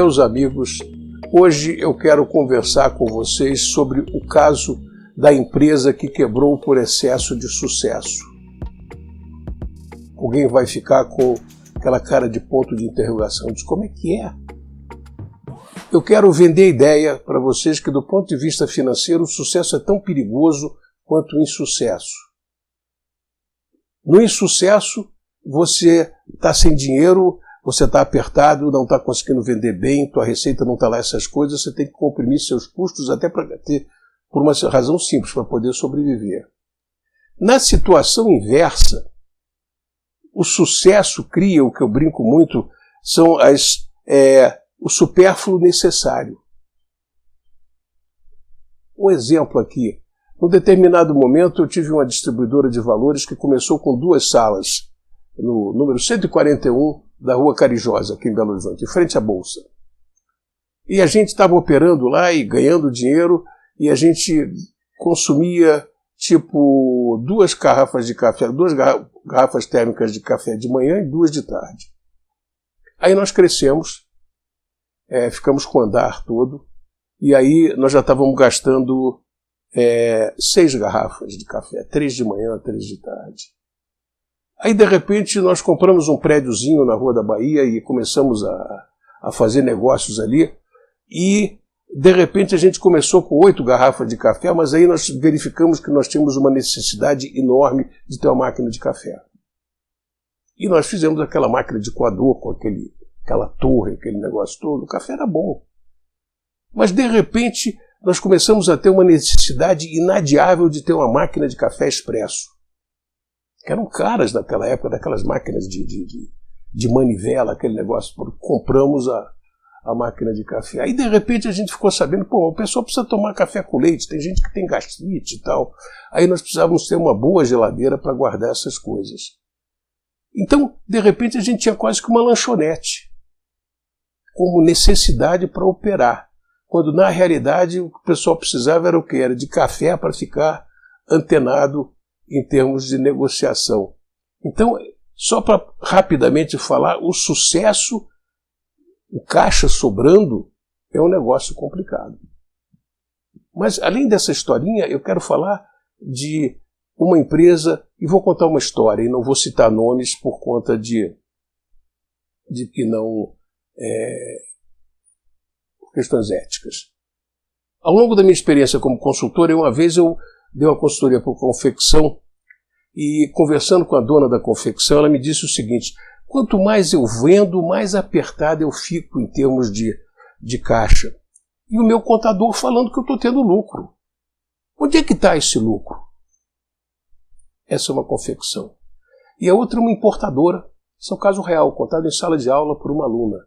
Meus amigos, hoje eu quero conversar com vocês sobre o caso da empresa que quebrou por excesso de sucesso. Alguém vai ficar com aquela cara de ponto de interrogação, diz, como é que é? Eu quero vender a ideia para vocês que do ponto de vista financeiro o sucesso é tão perigoso quanto o insucesso. No insucesso, você está sem dinheiro, você está apertado, não está conseguindo vender bem, tua receita não está lá, essas coisas, você tem que comprimir seus custos até para ter, por uma razão simples, para poder sobreviver. Na situação inversa, o sucesso cria, o que eu brinco muito, são o supérfluo necessário. Um exemplo aqui. Num determinado momento, eu tive uma distribuidora de valores que começou com 2 salas, no número 141 da Rua Carijosa, aqui em Belo Horizonte, em frente à Bolsa. E a gente estava operando lá e ganhando dinheiro, e a gente consumia, tipo, 2 garrafas de café, 2 garrafas térmicas de café de manhã e 2 de tarde. Aí nós crescemos, ficamos com o andar todo, e aí nós já estávamos gastando 6 garrafas de café, 3 de manhã, 3 de tarde. Aí, de repente, nós compramos um prédiozinho na Rua da Bahia e começamos a fazer negócios ali. E, de repente, a gente começou com 8 garrafas de café, mas aí nós verificamos que nós tínhamos uma necessidade enorme de ter uma máquina de café. E nós fizemos aquela máquina de coador com aquela torre, aquele negócio todo. O café era bom. Mas, de repente, nós começamos a ter uma necessidade inadiável de ter uma máquina de café expresso. Que eram caras naquela época, daquelas máquinas de manivela, aquele negócio. Compramos a máquina de café. Aí, de repente, a gente ficou sabendo, o pessoal precisa tomar café com leite, tem gente que tem gastrite e tal. Aí nós precisávamos ter uma boa geladeira para guardar essas coisas. Então, de repente, a gente tinha quase que uma lanchonete, como necessidade para operar. Quando, na realidade, o que o pessoal precisava era o quê? Era de café para ficar antenado em termos de negociação. Então, só para rapidamente falar, o sucesso, o caixa sobrando, é um negócio complicado. Mas, além dessa historinha, eu quero falar de uma empresa, e vou contar uma história, e não vou citar nomes por conta de que não... por questões éticas. Ao longo da minha experiência como consultor, uma vez eu dei uma consultoria por confecção e, conversando com a dona da confecção, ela me disse o seguinte, quanto mais eu vendo, mais apertado eu fico em termos de caixa. E o meu contador falando que eu estou tendo lucro. Onde é que está esse lucro? Essa é uma confecção. E a outra é uma importadora. Esse é um caso real, contado em sala de aula por uma aluna.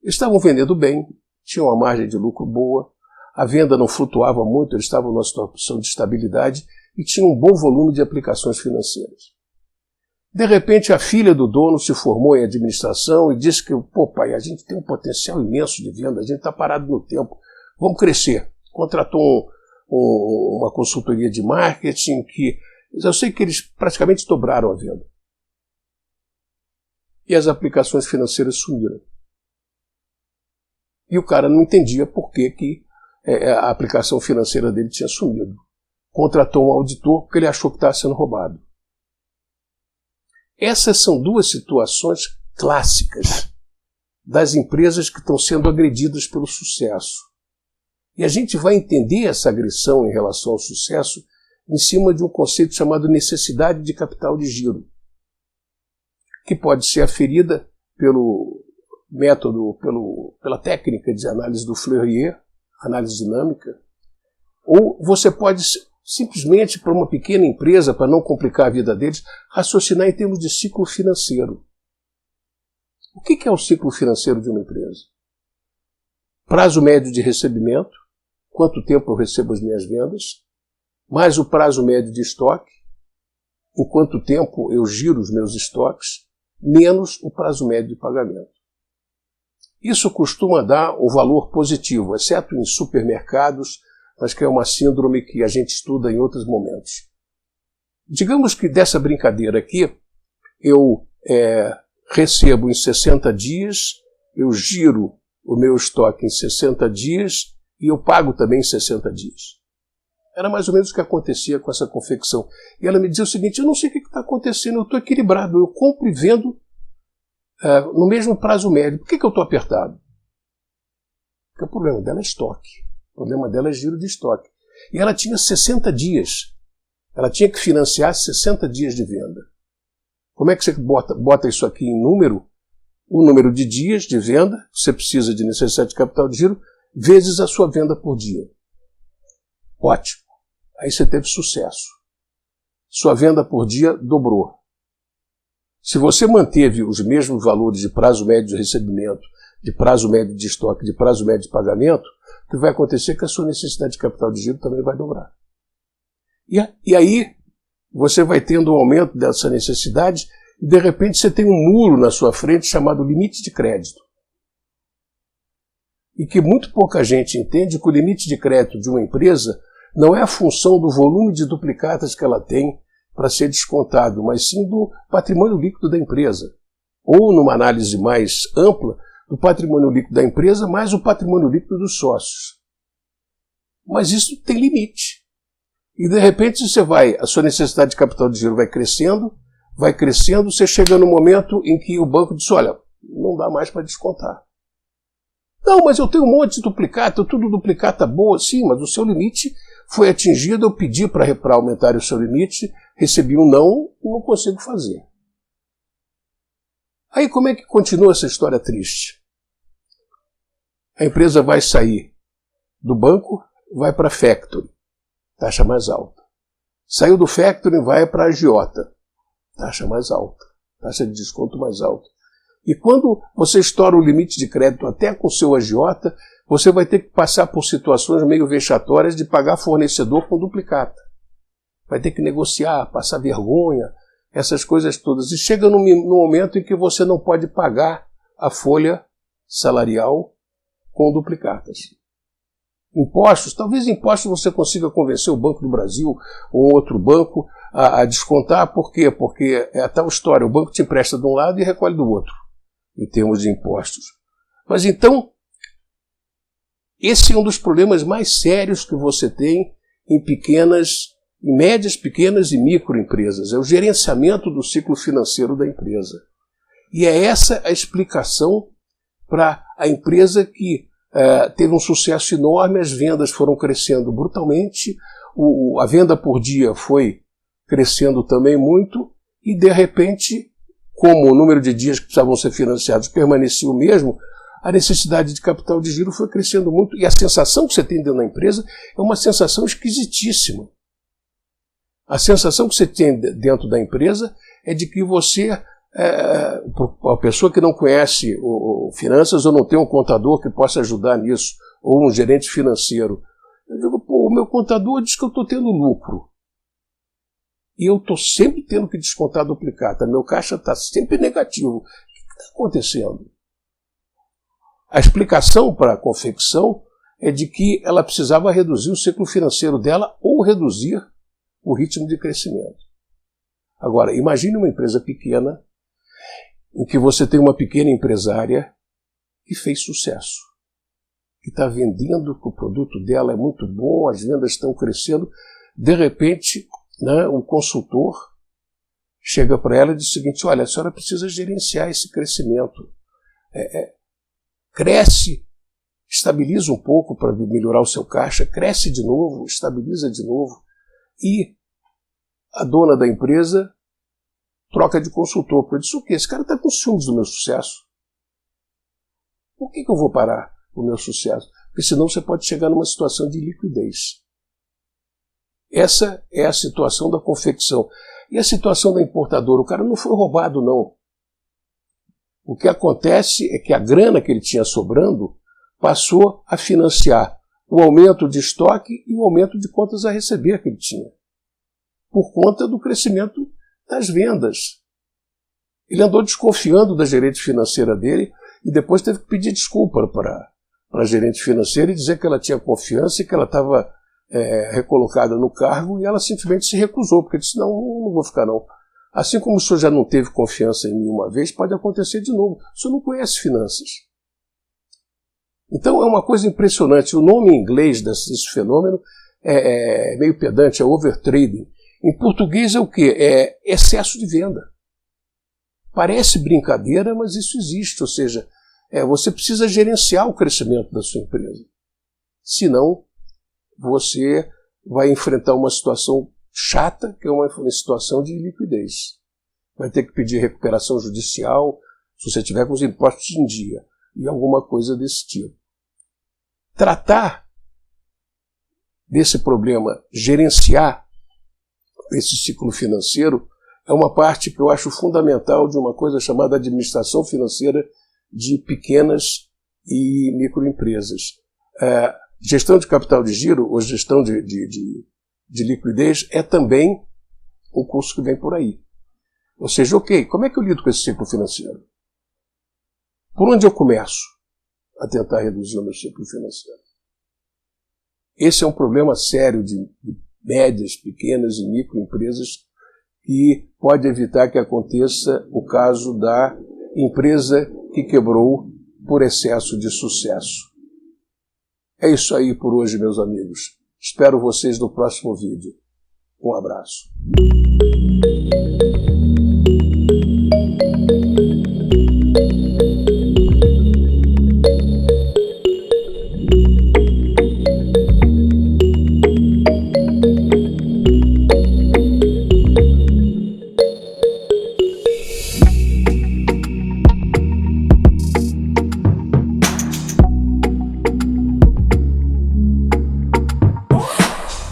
Estavam vendendo bem, tinham uma margem de lucro boa, a venda não flutuava muito, eles estavam numa situação de estabilidade e tinham um bom volume de aplicações financeiras. De repente, a filha do dono se formou em administração e disse que, pai, a gente tem um potencial imenso de venda, a gente está parado no tempo, vamos crescer. Contratou uma consultoria de marketing que, eu sei que eles praticamente dobraram a venda. E as aplicações financeiras sumiram. E o cara não entendia por que a aplicação financeira dele tinha sumido. Contratou um auditor porque ele achou que estava sendo roubado. Essas são 2 situações clássicas das empresas que estão sendo agredidas pelo sucesso. E a gente vai entender essa agressão em relação ao sucesso em cima de um conceito chamado necessidade de capital de giro, que pode ser aferida pelo método, pela técnica de análise do Fourier, análise dinâmica, ou você pode simplesmente, para uma pequena empresa, para não complicar a vida deles, raciocinar em termos de ciclo financeiro. O que é o ciclo financeiro de uma empresa? Prazo médio de recebimento, quanto tempo eu recebo as minhas vendas, mais o prazo médio de estoque, em quanto tempo eu giro os meus estoques, menos o prazo médio de pagamento. Isso costuma dar um valor positivo, exceto em supermercados, mas que é uma síndrome que a gente estuda em outros momentos. Digamos que dessa brincadeira aqui, eu recebo em 60 dias eu giro o meu estoque em 60 dias e eu pago também em 60 dias. Era mais ou menos o que acontecia com essa confecção. E ela me dizia o seguinte: eu não sei o que está acontecendo, eu estou equilibrado, eu compro e vendo no mesmo prazo médio. Por que eu estou apertado? Porque o problema dela é estoque. O problema dela é giro de estoque. E ela tinha 60 dias. Ela tinha que financiar 60 dias de venda. Como é que você bota isso aqui em número? O número de dias de venda, você precisa de necessidade de capital de giro, vezes a sua venda por dia. Ótimo. Aí você teve sucesso. Sua venda por dia dobrou. Se você manteve os mesmos valores de prazo médio de recebimento, de prazo médio de estoque, de prazo médio de pagamento, o que vai acontecer é que a sua necessidade de capital de giro também vai dobrar. E aí você vai tendo um aumento dessa necessidade e de repente você tem um muro na sua frente chamado limite de crédito. E que muito pouca gente entende que o limite de crédito de uma empresa não é a função do volume de duplicatas que ela tem para ser descontado, mas sim do patrimônio líquido da empresa. Ou, numa análise mais ampla, do patrimônio líquido da empresa mais o patrimônio líquido dos sócios. Mas isso tem limite. E, de repente, a sua necessidade de capital de giro vai crescendo, você chega no momento em que o banco diz: olha, não dá mais para descontar. Não, mas eu tenho um monte de duplicata, tudo duplicata boa. Sim, mas o seu limite foi atingido, eu pedi para aumentar o seu limite, recebi um não consigo fazer. Aí como é que continua essa história triste? A empresa vai sair do banco, vai para a factory, taxa mais alta. Saiu do factory, vai para a agiota, taxa mais alta, taxa de desconto mais alta. E quando você estoura o limite de crédito até com o seu agiota, você vai ter que passar por situações meio vexatórias de pagar fornecedor com duplicata. Vai ter que negociar, passar vergonha, essas coisas todas. E chega no momento em que você não pode pagar a folha salarial com duplicatas. Impostos, talvez impostos você consiga convencer o Banco do Brasil ou outro banco a descontar. Por quê? Porque é a tal história, o banco te empresta de um lado e recolhe do outro, em termos de impostos. Mas então, esse é um dos problemas mais sérios que você tem em médias, pequenas e microempresas. É o gerenciamento do ciclo financeiro da empresa. E é essa a explicação para a empresa que teve um sucesso enorme, as vendas foram crescendo brutalmente, a venda por dia foi crescendo também muito, e de repente, como o número de dias que precisavam ser financiados permanecia o mesmo, a necessidade de capital de giro foi crescendo muito, e a sensação que você tem dentro da empresa é uma sensação esquisitíssima. A sensação que você tem dentro da empresa é de que você, a pessoa que não conhece finanças ou não tem um contador que possa ajudar nisso, ou um gerente financeiro, eu digo, o meu contador diz que eu estou tendo lucro. E eu estou sempre tendo que descontar duplicata. Meu caixa está sempre negativo. O que está acontecendo? A explicação para a confecção é de que ela precisava reduzir o ciclo financeiro dela ou reduzir o ritmo de crescimento. Agora, imagine uma empresa pequena em que você tem uma pequena empresária que fez sucesso, que está vendendo, que o produto dela é muito bom, as vendas estão crescendo. De repente, o consultor chega para ela e diz o seguinte: olha, a senhora precisa gerenciar esse crescimento. Cresce, estabiliza um pouco para melhorar o seu caixa, cresce de novo, estabiliza de novo. E a dona da empresa troca de consultor, porque diz: o quê? Esse cara está com ciúmes do meu sucesso. Por que eu vou parar o meu sucesso? Porque senão você pode chegar numa situação de liquidez. Essa é a situação da confecção. E a situação da importadora? O cara não foi roubado, não. O que acontece é que a grana que ele tinha sobrando passou a financiar o aumento de estoque e o aumento de contas a receber que ele tinha, por conta do crescimento das vendas. Ele andou desconfiando da gerente financeira dele e depois teve que pedir desculpa para a gerente financeira e dizer que ela tinha confiança e que ela estava recolocada no cargo, e ela simplesmente se recusou, porque disse: não vou ficar não. Assim como o senhor já não teve confiança em mim uma vez, pode acontecer de novo. O senhor não conhece finanças. Então é uma coisa impressionante. O nome em inglês desse fenômeno é meio pedante, é overtrading. Em português é o quê? É excesso de venda. Parece brincadeira, mas isso existe. Ou seja, você precisa gerenciar o crescimento da sua empresa. Senão, você vai enfrentar uma situação chata, que é uma situação de liquidez. Vai ter que pedir recuperação judicial, se você tiver com os impostos em dia, e alguma coisa desse tipo. Tratar desse problema, gerenciar esse ciclo financeiro, é uma parte que eu acho fundamental de uma coisa chamada administração financeira de pequenas e microempresas. Gestão de capital de giro, ou gestão de liquidez, é também um curso que vem por aí. Ou seja, ok, como é que eu lido com esse ciclo financeiro? Por onde eu começo a tentar reduzir o meu ciclo financeiro? Esse é um problema sério de médias, pequenas e microempresas que pode evitar que aconteça o caso da empresa que quebrou por excesso de sucesso. É isso aí por hoje, meus amigos. Espero vocês no próximo vídeo. Um abraço.